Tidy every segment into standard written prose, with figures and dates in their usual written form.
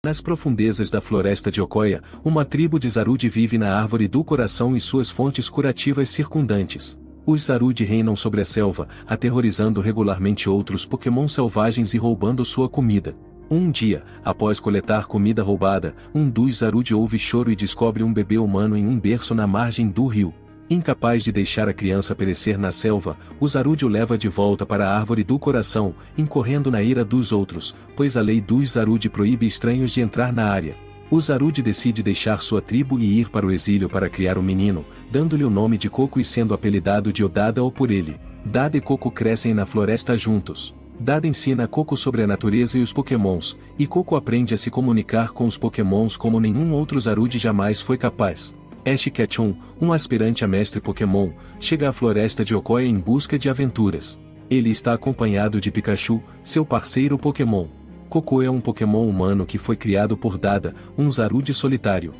Nas profundezas da floresta de Okoya, uma tribo de Zarude vive na árvore do coração e suas fontes curativas circundantes. Os Zarude reinam sobre a selva, aterrorizando regularmente outros Pokémon selvagens e roubando sua comida. Um dia, após coletar comida roubada, um dos Zarude ouve choro e descobre um bebê humano em um berço na margem do rio. Incapaz de deixar a criança perecer na selva, o Zarude o leva de volta para a árvore do coração, incorrendo na ira dos outros, pois a lei dos Zarude proíbe estranhos de entrar na área. O Zarude decide deixar sua tribo e ir para o exílio para criar um menino, dando-lhe o nome de Coco e sendo apelidado de Odada ou por ele. Dada e Coco crescem na floresta juntos. Dada ensina a Coco sobre a natureza e os Pokémons, e Coco aprende a se comunicar com os Pokémons como nenhum outro Zarude jamais foi capaz. Ash Ketchum, um aspirante a mestre Pokémon, chega à floresta de Okoya em busca de aventuras. Ele está acompanhado de Pikachu, seu parceiro Pokémon. Coco é um Pokémon humano que foi criado por Dada, um Zarude solitário.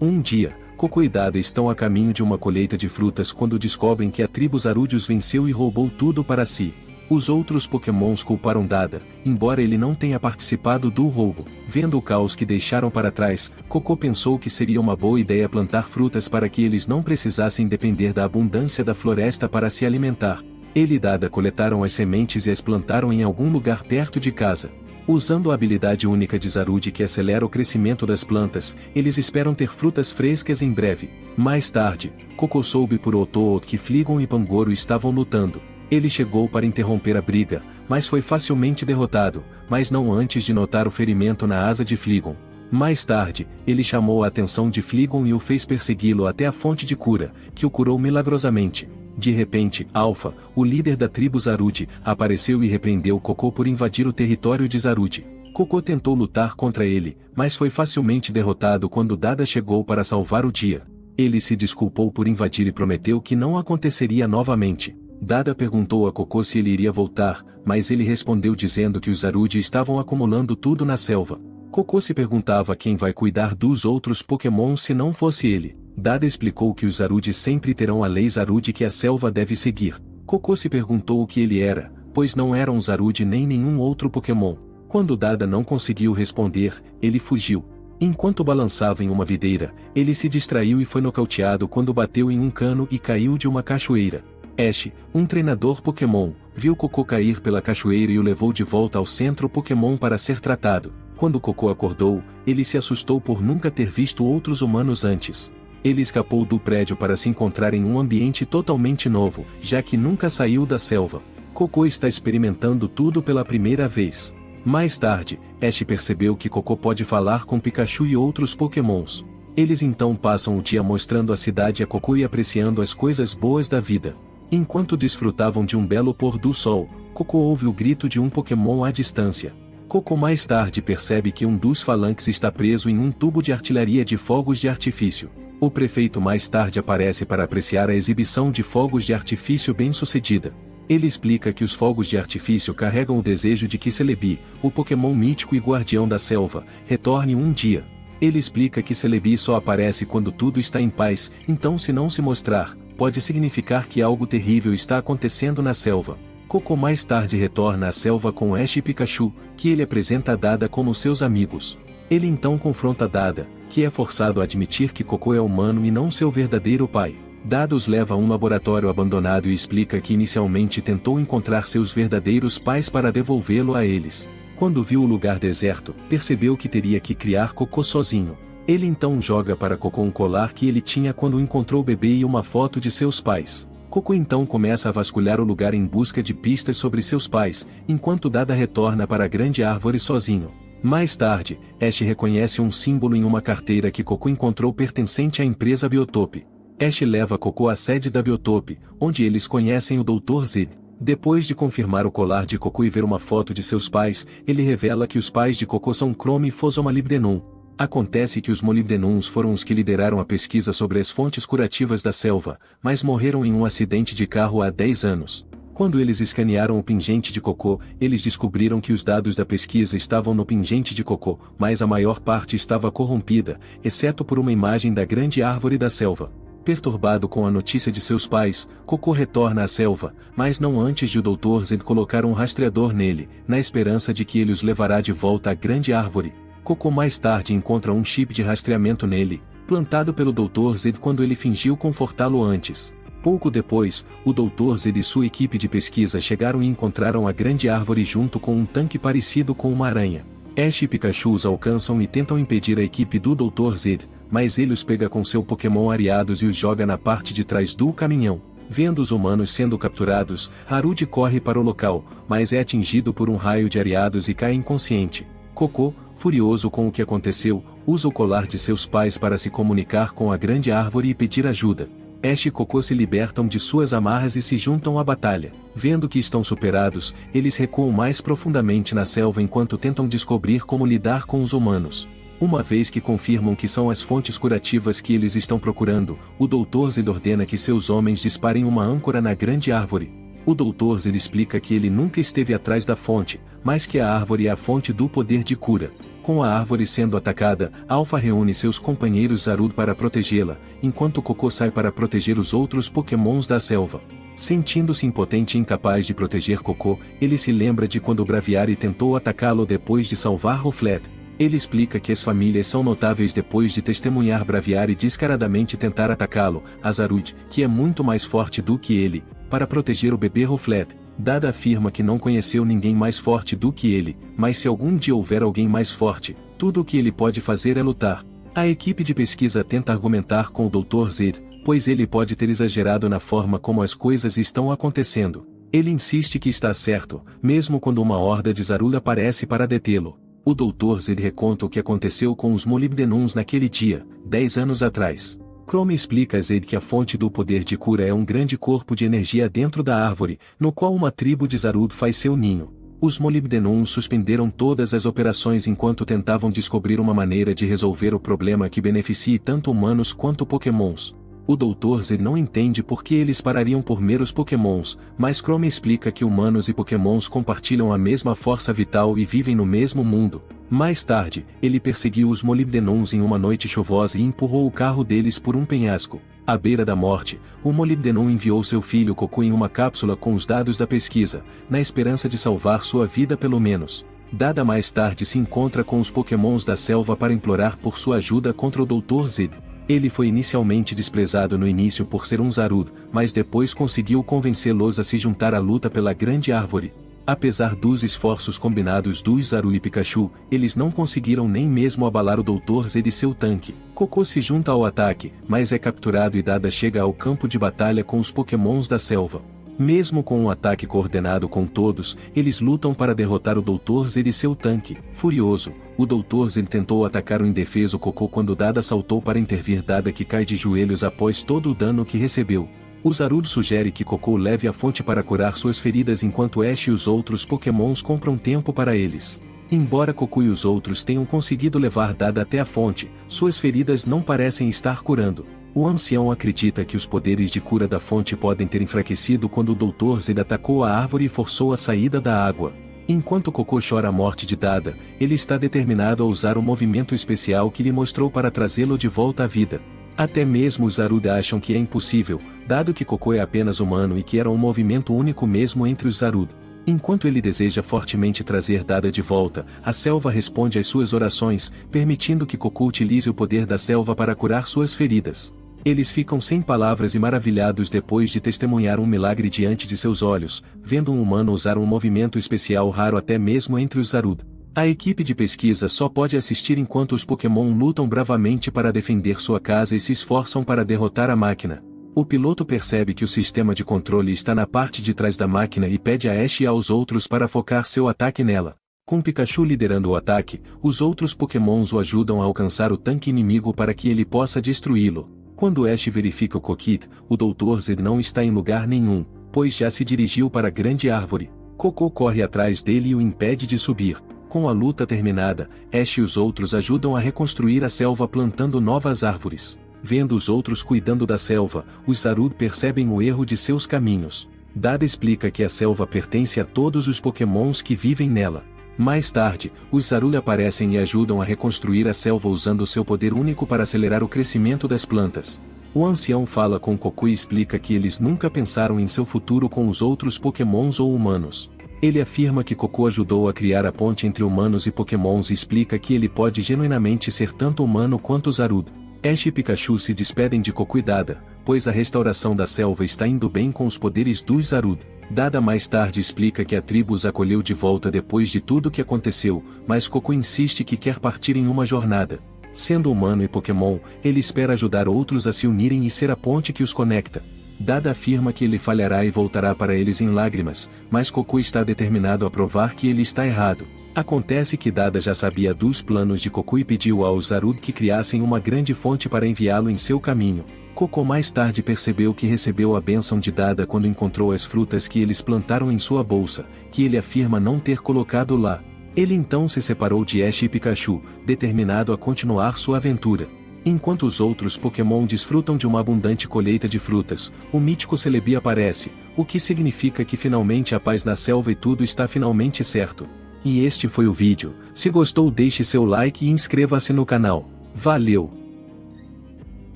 Um dia, Coco e Dada estão a caminho de uma colheita de frutas quando descobrem que a tribo Zarude os venceu e roubou tudo para si. Os outros Pokémons culparam Dada, embora ele não tenha participado do roubo. Vendo o caos que deixaram para trás, Coco pensou que seria uma boa ideia plantar frutas para que eles não precisassem depender da abundância da floresta para se alimentar. Ele e Dada coletaram as sementes e as plantaram em algum lugar perto de casa. Usando a habilidade única de Zarude que acelera o crescimento das plantas, eles esperam ter frutas frescas em breve. Mais tarde, Coco soube por Otoo que Fleagon e Pangoro estavam lutando. Ele chegou para interromper a briga, mas foi facilmente derrotado, mas não antes de notar o ferimento na asa de Fleagon. Mais tarde, ele chamou a atenção de Fleagon e o fez persegui-lo até a fonte de cura, que o curou milagrosamente. De repente, Alpha, o líder da tribo Zarude, apareceu e repreendeu Coco por invadir o território de Zarude. Coco tentou lutar contra ele, mas foi facilmente derrotado quando Dada chegou para salvar o dia. Ele se desculpou por invadir e prometeu que não aconteceria novamente. Dada perguntou a Coco se ele iria voltar, mas ele respondeu dizendo que os Zarude estavam acumulando tudo na selva. Coco se perguntava quem vai cuidar dos outros Pokémon se não fosse ele. Dada explicou que os Zarude sempre terão a lei Zarude que a selva deve seguir. Coco se perguntou o que ele era, pois não era um Zarude nem nenhum outro Pokémon. Quando Dada não conseguiu responder, ele fugiu. Enquanto balançava em uma videira, ele se distraiu e foi nocauteado quando bateu em um cano e caiu de uma cachoeira. Ash, um treinador Pokémon, viu Coco cair pela cachoeira e o levou de volta ao centro Pokémon para ser tratado. Quando Coco acordou, ele se assustou por nunca ter visto outros humanos antes. Ele escapou do prédio para se encontrar em um ambiente totalmente novo, já que nunca saiu da selva. Coco está experimentando tudo pela primeira vez. Mais tarde, Ash percebeu que Coco pode falar com Pikachu e outros Pokémons. Eles então passam o dia mostrando a cidade a Coco e apreciando as coisas boas da vida. Enquanto desfrutavam de um belo pôr do sol, Coco ouve o grito de um Pokémon à distância. Coco mais tarde percebe que um dos Falanks está preso em um tubo de artilharia de fogos de artifício. O prefeito mais tarde aparece para apreciar a exibição de fogos de artifício bem-sucedida. Ele explica que os fogos de artifício carregam o desejo de que Celebi, o Pokémon mítico e guardião da selva, retorne um dia. Ele explica que Celebi só aparece quando tudo está em paz, então se não se mostrar, pode significar que algo terrível está acontecendo na selva. Coco mais tarde retorna à selva com Ash e Pikachu, que ele apresenta a Dada como seus amigos. Ele então confronta Dada, que é forçado a admitir que Coco é humano e não seu verdadeiro pai. Dada os leva a um laboratório abandonado e explica que inicialmente tentou encontrar seus verdadeiros pais para devolvê-lo a eles. Quando viu o lugar deserto, percebeu que teria que criar Coco sozinho. Ele então joga para Coco um colar que ele tinha quando encontrou o bebê e uma foto de seus pais. Coco então começa a vasculhar o lugar em busca de pistas sobre seus pais, enquanto Dada retorna para a grande árvore sozinho. Mais tarde, Ash reconhece um símbolo em uma carteira que Coco encontrou pertencente à empresa Biotope. Ash leva Coco à sede da Biotope, onde eles conhecem o Dr. Zed. Depois de confirmar o colar de Coco e ver uma foto de seus pais, ele revela que os pais de Coco são Chrome e Fosomalibdenum. Acontece que os Molibdenuns foram os que lideraram a pesquisa sobre as fontes curativas da selva, mas morreram em um acidente de carro há 10 anos. Quando eles escanearam o pingente de Coco, eles descobriram que os dados da pesquisa estavam no pingente de Coco, mas a maior parte estava corrompida, exceto por uma imagem da grande árvore da selva. Perturbado com a notícia de seus pais, Coco retorna à selva, mas não antes de o Dr. Zed colocar um rastreador nele, na esperança de que ele os levará de volta à grande árvore. Coco mais tarde encontra um chip de rastreamento nele, plantado pelo Dr. Zed quando ele fingiu confortá-lo antes. Pouco depois, o Dr. Zed e sua equipe de pesquisa chegaram e encontraram a grande árvore junto com um tanque parecido com uma aranha. Ash e Pikachu os alcançam e tentam impedir a equipe do Dr. Zed, mas ele os pega com seu Pokémon Ariados e os joga na parte de trás do caminhão. Vendo os humanos sendo capturados, Harude corre para o local, mas é atingido por um raio de Ariados e cai inconsciente. Coco, furioso com o que aconteceu, usa o colar de seus pais para se comunicar com a grande árvore e pedir ajuda. Ash e Coco se libertam de suas amarras e se juntam à batalha. Vendo que estão superados, eles recuam mais profundamente na selva enquanto tentam descobrir como lidar com os humanos. Uma vez que confirmam que são as fontes curativas que eles estão procurando, o Dr. Zed ordena que seus homens disparem uma âncora na grande árvore. O Dr. Zed explica que ele nunca esteve atrás da fonte, mas que a árvore é a fonte do poder de cura. Com a árvore sendo atacada, Alpha reúne seus companheiros Zarude para protegê-la, enquanto Coco sai para proteger os outros Pokémons da selva. Sentindo-se impotente e incapaz de proteger Coco, ele se lembra de quando Braviary tentou atacá-lo depois de salvar Ruflet. Ele explica que as famílias são notáveis depois de testemunhar Braviary descaradamente tentar atacá-lo, a Zarude, que é muito mais forte do que ele, para proteger o bebê Ruflet. Dada afirma que não conheceu ninguém mais forte do que ele, mas se algum dia houver alguém mais forte, tudo o que ele pode fazer é lutar. A equipe de pesquisa tenta argumentar com o Dr. Zed, pois ele pode ter exagerado na forma como as coisas estão acontecendo. Ele insiste que está certo, mesmo quando uma horda de Zarude aparece para detê-lo. O Dr. Zed reconta o que aconteceu com os Molibdenuns naquele dia, 10 anos atrás. Chrome explica a Zed que a fonte do poder de cura é um grande corpo de energia dentro da árvore, no qual uma tribo de Zarude faz seu ninho. Os Molibdenuns suspenderam todas as operações enquanto tentavam descobrir uma maneira de resolver o problema que beneficie tanto humanos quanto Pokémons. O Dr. Zed não entende por que eles parariam por meros Pokémons, mas Chrome explica que humanos e Pokémons compartilham a mesma força vital e vivem no mesmo mundo. Mais tarde, ele perseguiu os Molibdenuns em uma noite chuvosa e empurrou o carro deles por um penhasco. À beira da morte, o Molibdenum enviou seu filho Coco em uma cápsula com os dados da pesquisa, na esperança de salvar sua vida pelo menos. Dada mais tarde se encontra com os Pokémons da selva para implorar por sua ajuda contra o Dr. Zed. Ele foi inicialmente desprezado no início por ser um Zarude, mas depois conseguiu convencê-los a se juntar à luta pela grande árvore. Apesar dos esforços combinados dos Zarude e Pikachu, eles não conseguiram nem mesmo abalar o Dr. Zed e seu tanque. Coco se junta ao ataque, mas é capturado e Dada chega ao campo de batalha com os Pokémons da selva. Mesmo com um ataque coordenado com todos, eles lutam para derrotar o Dr. Zed e seu tanque. Furioso, o Dr. Zed tentou atacar o indefeso Coco quando Dada saltou para intervir. Dada que cai de joelhos após todo o dano que recebeu. O Zarude sugere que Coco leve a fonte para curar suas feridas enquanto Ash e os outros Pokémons compram tempo para eles. Embora Coco e os outros tenham conseguido levar Dada até a fonte, suas feridas não parecem estar curando. O ancião acredita que os poderes de cura da fonte podem ter enfraquecido quando o Dr. Zed atacou a árvore e forçou a saída da água. Enquanto Coco chora a morte de Dada, ele está determinado a usar o movimento especial que lhe mostrou para trazê-lo de volta à vida. Até mesmo os Zarude acham que é impossível, dado que Coco é apenas humano e que era um movimento único mesmo entre os Zarude. Enquanto ele deseja fortemente trazer Dada de volta, a selva responde às suas orações, permitindo que Coco utilize o poder da selva para curar suas feridas. Eles ficam sem palavras e maravilhados depois de testemunhar um milagre diante de seus olhos, vendo um humano usar um movimento especial raro até mesmo entre os Zarude. A equipe de pesquisa só pode assistir enquanto os Pokémon lutam bravamente para defender sua casa e se esforçam para derrotar a máquina. O piloto percebe que o sistema de controle está na parte de trás da máquina e pede a Ash e aos outros para focar seu ataque nela. Com Pikachu liderando o ataque, os outros Pokémons o ajudam a alcançar o tanque inimigo para que ele possa destruí-lo. Quando Ash verifica o Coquid, o Dr. Zed não está em lugar nenhum, pois já se dirigiu para a grande árvore. Coco corre atrás dele e o impede de subir. Com a luta terminada, Ash e os outros ajudam a reconstruir a selva plantando novas árvores. Vendo os outros cuidando da selva, os Zarude percebem o erro de seus caminhos. Dada explica que a selva pertence a todos os Pokémons que vivem nela. Mais tarde, os Zarude aparecem e ajudam a reconstruir a selva usando seu poder único para acelerar o crescimento das plantas. O ancião fala com Coco e explica que eles nunca pensaram em seu futuro com os outros Pokémons ou humanos. Ele afirma que Goku ajudou a criar a ponte entre humanos e pokémons e explica que ele pode genuinamente ser tanto humano quanto Zarude. Ash e Pikachu se despedem de Goku e Dada, pois a restauração da selva está indo bem com os poderes dos Zarude. Dada mais tarde explica que a tribo os acolheu de volta depois de tudo que aconteceu, mas Goku insiste que quer partir em uma jornada. Sendo humano e Pokémon, ele espera ajudar outros a se unirem e ser a ponte que os conecta. Dada afirma que ele falhará e voltará para eles em lágrimas, mas Goku está determinado a provar que ele está errado. Acontece que Dada já sabia dos planos de Goku e pediu aos Zarude que criassem uma grande fonte para enviá-lo em seu caminho. Goku mais tarde percebeu que recebeu a bênção de Dada quando encontrou as frutas que eles plantaram em sua bolsa, que ele afirma não ter colocado lá. Ele então se separou de Ash e Pikachu, determinado a continuar sua aventura. Enquanto os outros Pokémon desfrutam de uma abundante colheita de frutas, o mítico Celebi aparece, o que significa que finalmente a paz na selva e tudo está finalmente certo. E este foi o vídeo. Se gostou, deixe seu like e inscreva-se no canal. Valeu!